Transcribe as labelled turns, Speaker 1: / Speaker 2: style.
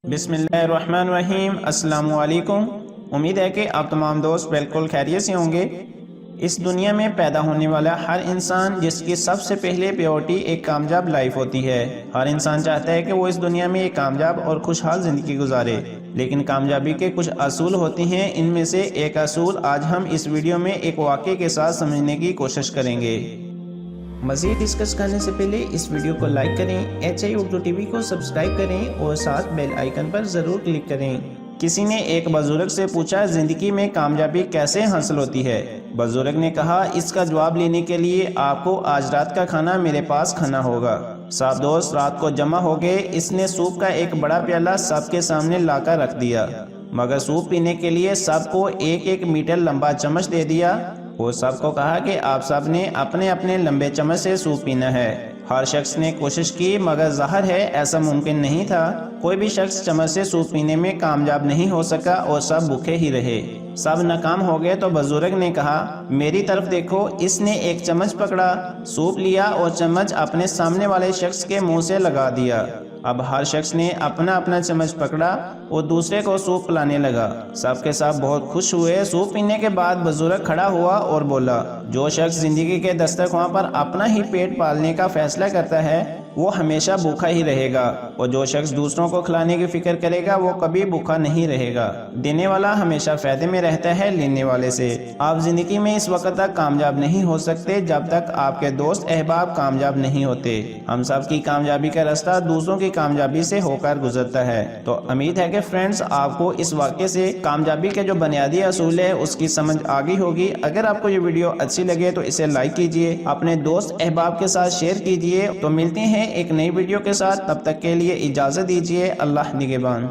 Speaker 1: بسم اللہ الرحمن الرحیم۔ السلام علیکم۔ امید ہے کہ آپ تمام دوست بالکل خیریت سے ہوں گے۔ اس دنیا میں پیدا ہونے والا ہر انسان جس کی سب سے پہلے پیورٹی ایک کامیاب لائف ہوتی ہے۔ ہر انسان چاہتا ہے کہ وہ اس دنیا میں ایک کامیاب اور خوشحال زندگی گزارے، لیکن کامیابی کے کچھ اصول ہوتے ہیں۔ ان میں سے ایک اصول آج ہم اس ویڈیو میں ایک واقعے کے ساتھ سمجھنے کی کوشش کریں گے۔ مزید ڈسکس کرنے سے پہلے اس ویڈیو کو لائک کریں، Hi Urdu TV کو سبسکرائب کریں اور ساتھ بیل آئیکن پر ضرور کلک کریں۔ کسی نے ایک بزرگ سے پوچھا، زندگی میں کامیابی کیسے حاصل ہوتی ہے؟ بزرگ نے کہا، اس کا جواب لینے کے لیے آپ کو آج رات کا کھانا میرے پاس کھانا ہوگا۔ سب دوست رات کو جمع ہو گئے۔ اس نے سوپ کا ایک بڑا پیالہ سب کے سامنے لا کر رکھ دیا، مگر سوپ پینے کے لیے سب کو ایک ایک میٹر لمبا چمچ دے دیا۔ وہ سب کو کہا کہ آپ سب نے اپنے اپنے لمبے چمچ سے سوپ پینا ہے۔ ہر شخص نے کوشش کی، مگر ظاہر ہے ایسا ممکن نہیں تھا۔ کوئی بھی شخص چمچ سے سوپ پینے میں کامیاب نہیں ہو سکا اور سب بھوکے ہی رہے۔ سب ناکام ہو گئے تو بزرگ نے کہا، میری طرف دیکھو۔ اس نے ایک چمچ پکڑا، سوپ لیا اور چمچ اپنے سامنے والے شخص کے منہ سے لگا دیا۔ اب ہر شخص نے اپنا اپنا چمچ پکڑا اور دوسرے کو سوپ پلانے لگا۔ سب کے سب بہت خوش ہوئے۔ سوپ پینے کے بعد بزرگ کھڑا ہوا اور بولا، جو شخص زندگی کے دسترخوان پر اپنا ہی پیٹ پالنے کا فیصلہ کرتا ہے وہ ہمیشہ بھوکا ہی رہے گا، اور جو شخص دوسروں کو کھلانے کی فکر کرے گا وہ کبھی بھوکا نہیں رہے گا۔ دینے والا ہمیشہ فائدے میں رہتا ہے لینے والے سے۔ آپ زندگی میں اس وقت تک کامیاب نہیں ہو سکتے جب تک آپ کے دوست احباب کامیاب نہیں ہوتے۔ ہم سب کی کامیابی کا راستہ دوسروں کی کامیابی سے ہو کر گزرتا ہے۔ تو امید ہے کہ فرینڈز آپ کو اس واقعے سے کامیابی کے جو بنیادی اصول ہے اس کی سمجھ آ گئی ہوگی۔ اگر آپ کو یہ ویڈیو اچھی لگے تو اسے لائک کیجئے، اپنے دوست احباب کے ساتھ شیئر کیجئے۔ تو ملتے ہیں ایک نئی ویڈیو کے ساتھ، تب تک کے لیے اجازت دیجیے۔ اللہ نگہبان۔